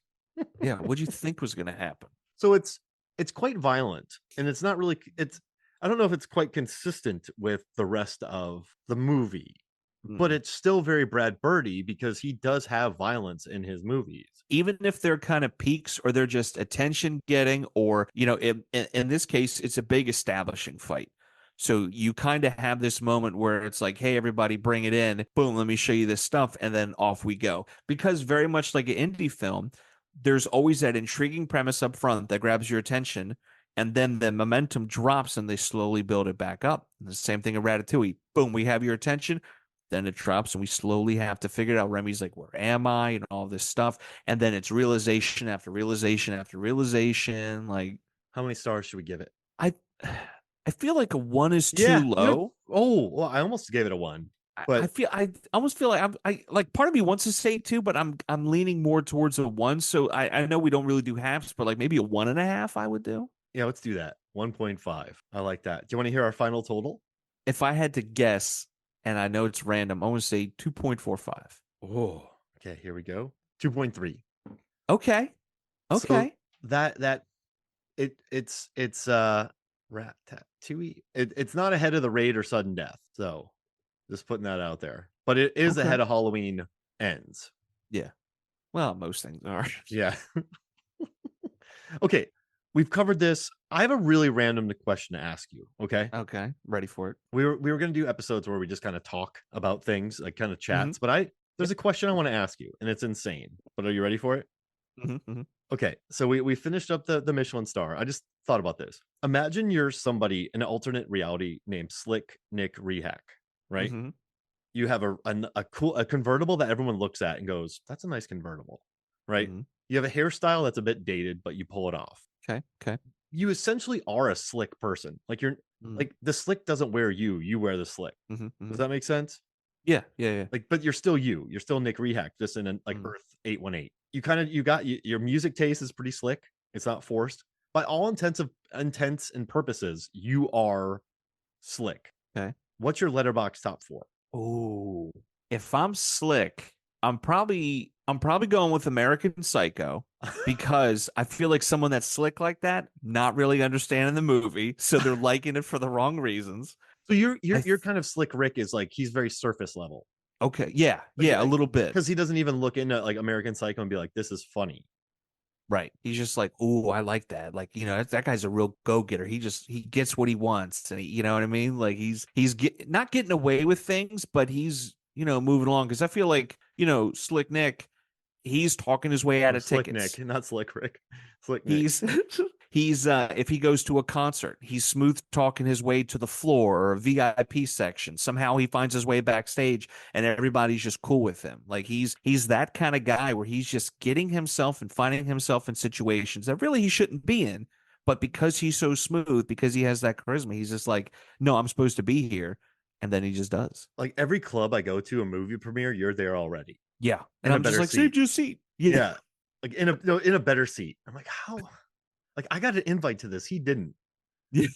yeah. What'd you think was going to happen? So it's quite violent, and it's not really it's I don't know if it's quite consistent with the rest of the movie, but it's still very Brad Birdy because he does have violence in his movies. Even if they're kind of peaks or they're just attention getting, or, in this case, it's a big establishing fight. So you kind of have this moment where it's like, hey, everybody, bring it in. Boom, let me show you this stuff. And then off we go. Because very much like an indie film, there's always that intriguing premise up front that grabs your attention. And then the momentum drops and they slowly build it back up. And the same thing in Ratatouille. Boom, we have your attention. Then it drops and we slowly have to figure it out. Remy's like, where am I? And all this stuff. And then it's realization after realization after realization. Like, How many stars should we give it? I I feel like a one is Yeah. too low. Oh, well, I almost gave it a 1. But I almost feel like I like part of me wants to say 2, but I'm leaning more towards a 1. So I know we don't really do halves, but like maybe a 1.5 I would do. yeah, let's do that. 1.5. I like that. Do you want to hear our final total? If I had to guess, and I know it's random, I want to say 2.45. Oh, okay, here we go. 2.3. Okay. So Okay. it's Ratatouille. It's not ahead of The Raid or Sudden Death. So just putting that out there. But it is Okay. ahead of Halloween Ends. Yeah. Well, most things are. Yeah. Okay. We've covered this. I have a really random question to ask you. Okay. Okay. Ready for it. We were gonna do episodes where we just kind of talk about things, like kind of chats, but there's a Yep. question I want to ask you, and it's insane. But are you ready for it? Mm-hmm. Okay, so we finished up the Michelin Star. I just thought about this. Imagine you're somebody in an alternate reality named Slick Nick Rehack, right? Mm-hmm. You have a convertible that everyone looks at and goes, "That's a nice convertible," right? Mm-hmm. You have a hairstyle that's a bit dated, but you pull it off. Okay. Okay. You essentially are a slick person. Like you're Mm-hmm. like the slick doesn't wear you; you wear the slick. Mm-hmm. Does that make sense? Yeah. Yeah. Yeah. Like, but you're still you. You're still Nick Rehack, just in like Mm-hmm. Earth 818. You got your music taste is pretty slick. It's not forced. By all intents and purposes, you are slick. Okay. What's your letterbox top 4? Oh, if I'm slick, I'm probably going with American Psycho because I feel like someone that's slick like that, not really understanding the movie, so they're liking it for the wrong reasons. So you're I you're th- kind of slick. Rick is like he's very surface level. okay, yeah, yeah, a little bit. Because he doesn't even look into like American Psycho and be like, this is funny. Right. He's just like, "Ooh, I like that." Like, that guy's a real go-getter. He gets what he wants, and you know what I mean? Like not getting away with things, but he's, moving along cuz I feel like, Slick Nick, he's talking his way out of Slick tickets. Nick, not Slick Rick. Slick Nick. He's if he goes to a concert, he's smooth talking his way to the floor or a VIP section. Somehow he finds his way backstage and everybody's just cool with him. Like he's that kind of guy where he's just getting himself and finding himself in situations that really he shouldn't be in. But because he's so smooth, because he has that charisma, he's just like, no, I'm supposed to be here. And then he just does. Like every club I go to, a movie premiere, you're there already. Yeah. In And a I'm just better like, seat. save your seat. Yeah. Yeah. Like in a better seat. I'm like, how? Like I got an invite to this. He didn't. Yeah.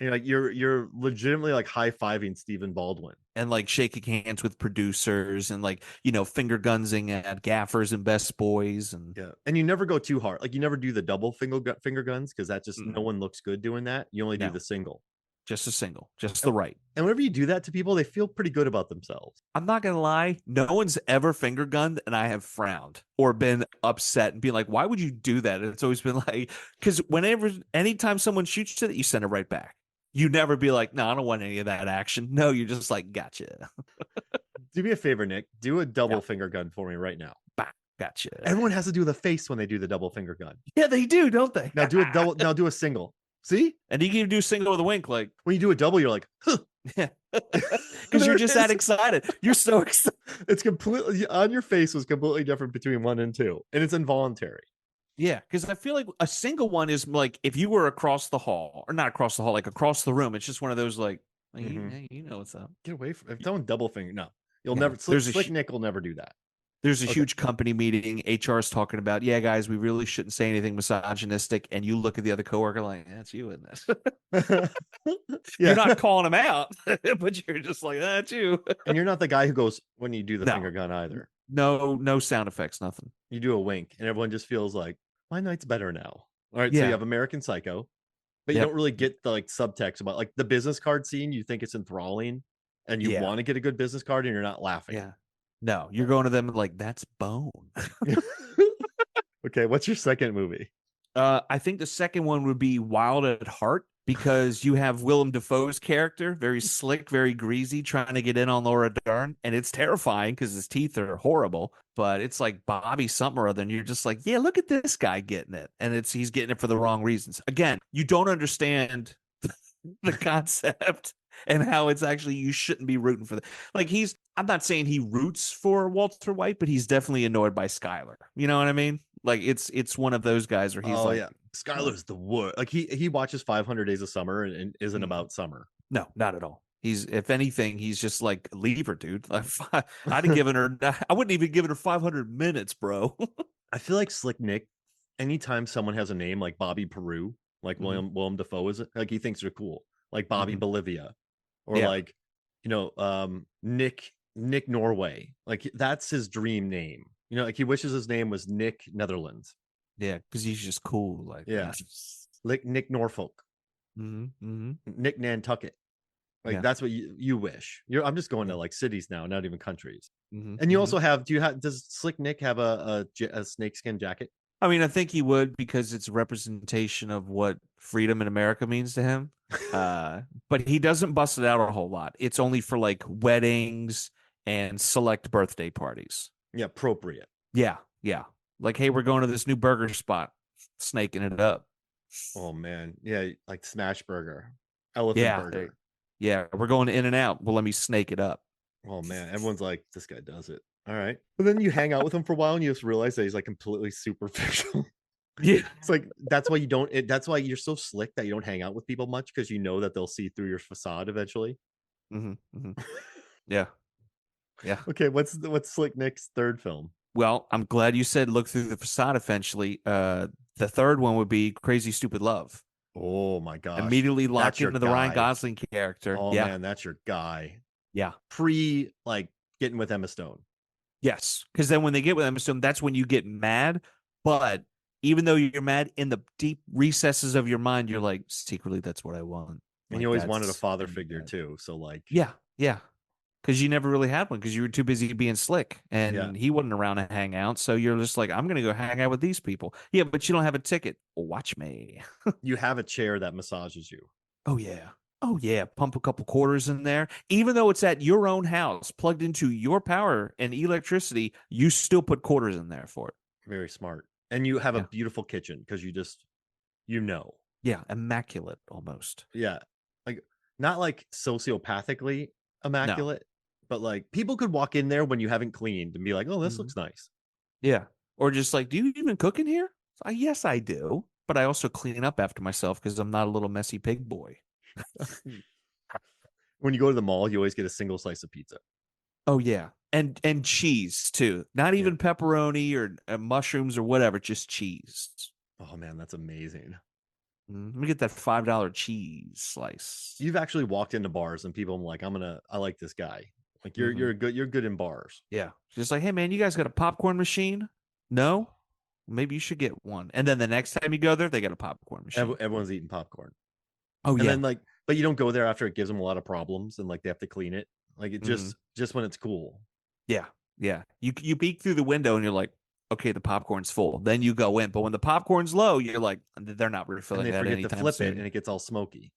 You're legitimately like high-fiving Stephen Baldwin. And like shaking hands with producers and like, finger gunsing at gaffers and best boys and Yeah. And you never go too hard. Like you never do the double finger guns because that just no mm, one looks good doing that. You only do no, the single. just a single, just And, the right. and whenever you do that to people, they feel pretty good about themselves. I'm not gonna lie, no one's ever finger gunned and I have frowned or been upset and being like, why would you do that? And it's always been like, because anytime someone shoots it, you send it right back. You never be like, no, I don't want any of that action. No, you're just like, gotcha. Do me a favor, Nick. Do a Yeah, double finger gun for me right now. bah, gotcha. Everyone has to do the face when they do the double finger gun. Yeah, they do, don't they? Now do a double. Now do a single. See? And you can do single with a wink, like, When you do a double, you're like, huh. yeah, because There you're it just that is. excited. You're so excited. It's completely on your face was completely different between 1 and 2, and it's involuntary. Yeah, because I feel like a single one is like if you were across the hall, or not across the hall, like across the room. It's just one of those like, Mhm. you know what's up. Get away from if someone double finger. No, you'll Yeah, never. Slick Nick will never do that. there's a Okay. huge company meeting. HR is talking about, yeah, guys, we really shouldn't say anything misogynistic. And you look at the other coworker like, that's you in this. You're Yeah, not calling him out, but you're just like, that's you. and you're not the guy who goes when you do the No, finger gun either. no sound effects, nothing. You do a wink, and everyone just feels like my night's better now. All right, so you Yeah. have American Psycho, but you Yep. don't really get the like subtext about like the business card scene. You think it's enthralling, and you Yeah. want to get a good business card, and you're not laughing. Yeah. No, you're going to them like, that's bone. Okay, what's your second movie? I think the second one would be Wild at Heart because you have Willem Dafoe's character, very slick, very greasy, trying to get in on Laura Dern, and it's terrifying because his teeth are horrible. But it's like Bobby something or other, and you're just like, yeah, look at this guy getting it, and he's getting it for the wrong reasons. Again, you don't understand the concept and how it's actually you shouldn't be rooting for the like he's I'm not saying he roots for Walter White, but he's definitely annoyed by Skylar. You know what I mean? Like it's one of those guys where he's Oh like, yeah, Skylar's the worst. Like he watches 500 Days of Summer and isn't "Mm, about summer. no, not at all. He's if anything, he's just like leave her, dude. Like, I'd have given her I wouldn't even given her 500 minutes, bro. I feel like Slick Nick. Anytime someone has a name like Bobby Peru, like Mhm, Willem Dafoe is, like he thinks they're cool, like Bobby mhm. Bolivia, or Yeah, like Nick Norway. Like that's his dream name. Like he wishes his name was Nick Netherlands. yeah, because he's just cool like Yeah, that. like Nick Norfolk, Hmm. Nick Nantucket. Like Yeah. that's what you wish. I'm just going Yeah. to like cities now, not even countries. Hmm. And you also have. Does Slick Nick have a snakeskin jacket? I mean, I think he would because it's a representation of what freedom in America means to him. But he doesn't bust it out a whole lot. It's only for like weddings and select birthday parties. Yeah, appropriate. Yeah, yeah. Like, hey, we're going to this new burger spot, snaking it up. Oh man, yeah, like Smash Burger, Elephant Yeah, Burger. yeah, we're going to In and Out. Well, let me snake it up. Oh man, everyone's like, this guy does it. All right, but then you hang out with him for a while and you just realize that he's like completely superficial. Yeah. It's like that's why you don't. That's why you're so slick that you don't hang out with people much because you know that they'll see through your facade eventually. Hmm. Hmm. Yeah, yeah. Okay, what's Slick Nick's third film? Well, I'm glad you said look through the facade eventually. The third one would be Crazy Stupid Love. Oh my gosh, Immediately that's lock your into the Ryan guy. Gosling character. Oh Yeah. man, that's your guy. Yeah. Pre like getting with Emma Stone. Yes. Because then when they get with Emma Stone, that's when you get mad. But even though you're mad in the deep recesses of your mind, you're like, secretly, that's what I want. And Like you always wanted a that's father figure too. So like, yeah, yeah. Because you never really had one because you were too busy being slick yeah, and he wasn't around to hang out. So you're just like, I'm gonna go hang out with these people. Yeah, but you don't have a ticket. Watch me. you have a chair that massages you. Oh yeah. Oh yeah. Pump a couple quarters in there. Even though it's at your own house, plugged into your power and electricity, you still put quarters in there for it. Very smart. And you have a Yeah. beautiful kitchen because you just you know. Yeah. Immaculate almost. Yeah. Like not like sociopathically No. immaculate, but like people could walk in there when you haven't cleaned and be like, "Oh, this Mhm. looks nice." Yeah. Or just like, do you even cook in here? Yes, I do. But I also clean up after myself because I'm not a little messy pig boy. When you go to the mall, you always get a single slice of pizza. Oh yeah. And cheese too. Not Yeah. even pepperoni or mushrooms or whatever, just cheese. Oh man, that's amazing. Let me get that $5 cheese slice. You've actually walked into bars and people are like, I like this guy. Like Hmm. you're good in bars. Yeah. Just like, hey man, you guys got a popcorn machine? No? Maybe you should get one. And then the next time you go there, they got a popcorn machine. Everyone's eating popcorn. Oh And yeah. then like, but you don't go there after it gives them a lot of problems and like they have to clean it. Like it Hmm. just when it's cool. Yeah. Yeah. You peek through the window and you're like, okay, the popcorn's full. Then you go in. But when the popcorn's low, you're like, they're not And refilling they that forget to anytime flip it soon. and it gets all smoky.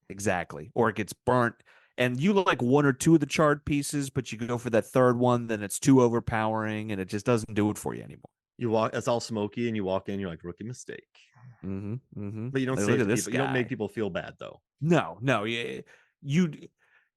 Exactly. Or it gets burnt. And you like one or two of the charred pieces, but you go for that third one, then it's too overpowering and it just doesn't do it for you anymore. You walk, it's all smoky, and you walk in, you're like, rookie mistake. Mm-hmm. Mm-hmm. But you don't Like, say look it at to this people. You don't make guy. people feel bad though. No, no, you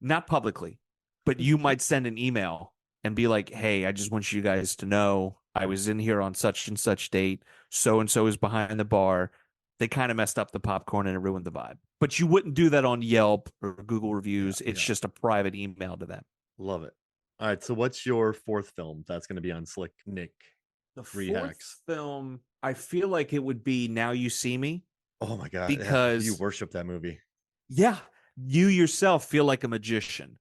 not publicly, but you might send an email and be like, "Hey, I just want you guys to know I was in here on such and such date. So and so is behind the bar. They kind of messed up the popcorn and it ruined the vibe." But you wouldn't do that on Yelp or Google Yeah, reviews. It's yeah. just a private email to them. Love it. All right. So what's your fourth film that's going to be on Slick Nick The fourth Rehacks? film, I feel like it would be Now You See Me Oh my God. Yeah, you because worship that movie. yeah, you yourself feel like a magician,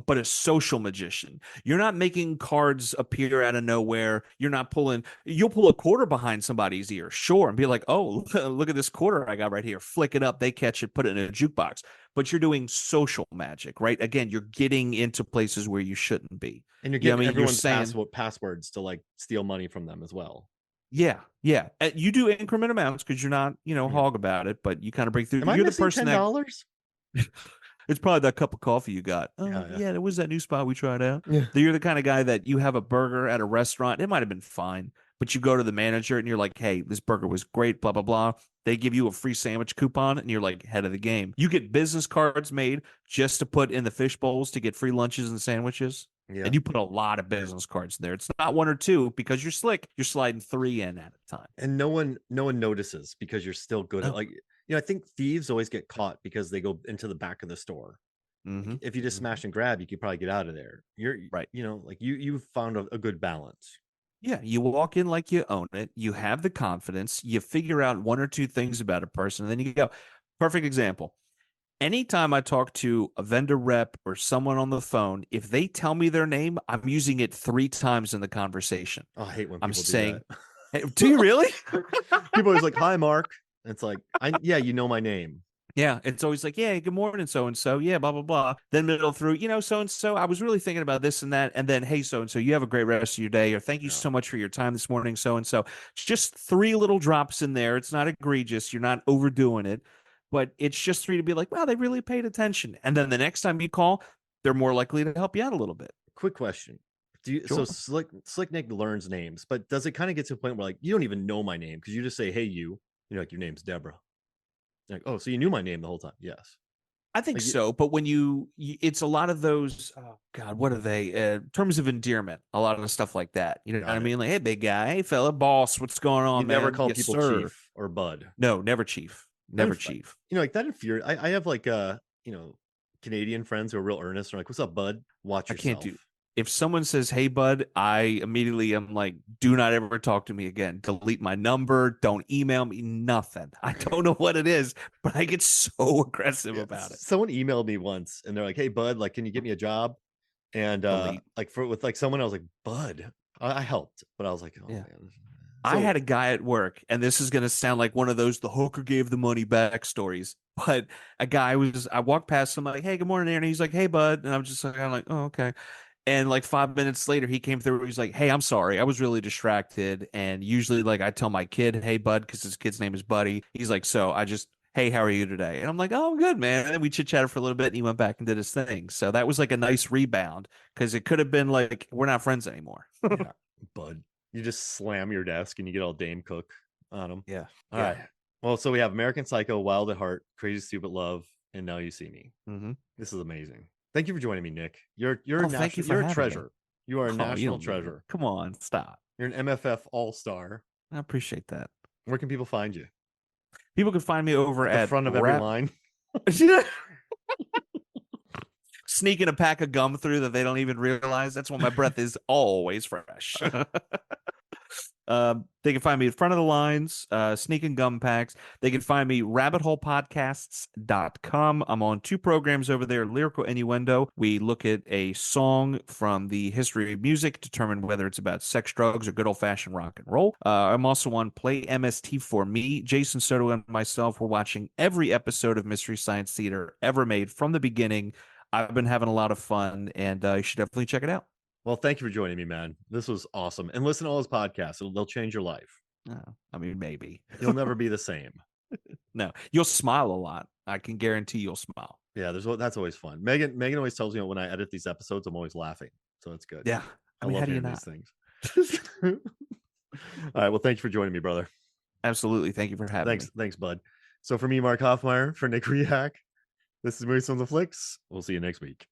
but a social magician. You're not making cards appear out of nowhere. You're not pulling, you'll pull a quarter behind somebody's ear, sure, and be like, oh, look at this quarter I got right here. Flick it up, they catch it, put it in a jukebox. But you're doing social magic, right? Again, you're getting into places where you shouldn't be. And you're You know getting what I mean? You're everyone's saying, passwords to like steal money from them as well. yeah, yeah. You do increment amounts because you're not, Yeah. hog about it, but you kind of break through. Am I You're the missing person that $10? it's probably that cup of coffee you got. Yeah, yeah. Yeah, there was that new spot we tried out. Yeah. You're the kind of guy that you have a burger at a restaurant. It might have been fine, but you go to the manager and you're like, hey, this burger was great, blah, blah, blah. They give you a free sandwich coupon and you're like head of the game. You get business cards made just to put in the fish bowls to get free lunches and sandwiches. Yeah. And you put a lot of business cards in there. It's not one or two because you're slick. You're sliding three in at a time. And no one notices because you're still good at No. like, I think thieves always get caught because they go into the back of the store. Mm-hmm. Like, if you just Mm-hmm. smash and grab, you could probably get out of there. You're Right. like you've found a good balance. Yeah, you walk in like you own it. You have the confidence. You figure out one or two things about a person, and then you go. Perfect example. Anytime I talk to a vendor rep or someone on the phone, if they tell me their name, I'm using it three times in the conversation. Oh, I hate when I'm people do saying, that. hey, do you really? People are always like, "Hi, Mark." And it's like, yeah, you know my name. Yeah, it's always like, yeah, good morning, so and so. Yeah, blah, blah, blah. Then middle through, so and so, I was really thinking about this and that. And then, hey, so and so, you have a great rest of your day, or thank you Yeah. so much for your time this morning, so and so. It's just three little drops in there. It's not egregious. You're not overdoing it, but it's just three to be like, wow, they really paid attention. And then the next time you call, they're more likely to help you out a little bit. Quick question. So Sure. Slick Nick learns names, but does it kind of get to a point where like you don't even know my name because you just say, "Hey, like your name's Deborah." Like, oh, so you knew my name the whole time? Yes. I think Like, so, but when it's a lot of those. Oh God, what are they? Terms of endearment, a lot of stuff like that. You know what I got it. mean? Like, hey, big guy, hey, fella, boss, what's going You on, never man? call Yes, people sir. chief or bud. No, never chief, That never chief. like that infuriates. I have like Canadian friends who are real earnest. They're like, "What's up, bud? Watch I can't yourself." do. If someone says, "Hey, bud," I immediately am like, "Do not ever talk to me again. Delete my number. Don't email me. Nothing." I don't know what it is, but I get so aggressive Yeah, about it. someone emailed me once, and they're like, "Hey, bud, like, can you get me a job?" And Delete. like with like someone, I was like, "Bud," I helped, but I was like, "Oh Yeah. man." I So had a guy at work, and this is going to sound like one of those the hooker gave the money back stories. But I walked past him like, hey, good morning, Aaron. He's like, hey, bud. And I'm just like, oh, okay. And like 5 minutes later, he came through. He's like, hey, I'm sorry. I was really distracted. And usually, like, I tell my kid, hey, bud, because his kid's name is Buddy. He's like, so I just, hey, how are you today? And I'm like, oh, I'm good, man. And then we chit chatted for a little bit, and he went back and did his thing. So that was like a nice rebound because it could have been like, we're not friends anymore. yeah, bud, you just slam your desk and you get all Dame Cook on them. Yeah. All Yeah. right. Well, so we have American Psycho, Wild at Heart, Crazy Stupid Love, and Now You See Me. Mm-hmm. This is amazing. Thank you for joining me, Nick. You're Oh, thank you for you're a having me. treasure. You are a Oh, you national don't need it. treasure. Come on, stop. You're an MFF all-star. I appreciate that. Where can people find you? People can find me over At the at front of every line. Sneaking a pack of gum through that they don't even realize. That's when my breath is always fresh. They can find me at Front of the Lines, Sneaking Gum Packs. They can find me rabbitholepodcasts.com. I'm on 2 programs over there, Lyrical Innuendo. We look at a song from the history of music, determine whether it's about sex, drugs, or good old-fashioned rock and roll. I'm also on Play MST for Me. Jason Soto and myself, we're watching every episode of Mystery Science Theater ever made from the beginning. I've been having a lot of fun, and you should definitely check it out. Well, thank you for joining me, man. This was awesome. And listen to all his podcasts. They'll change your life. I mean, maybe. You'll never be the same. No, you'll smile a lot. I can guarantee you'll smile. Yeah, that's always fun. Megan always tells me when I edit these episodes, I'm always laughing. So it's good. Yeah. I mean, love how do you hearing not? these things. All right. Well, thank you for joining me, brother. Absolutely. Thank you for having me. Thanks, bud. So for me, Mark Hoffmeyer, for Nick Riak, this is Movies on the Flicks. We'll see you next week.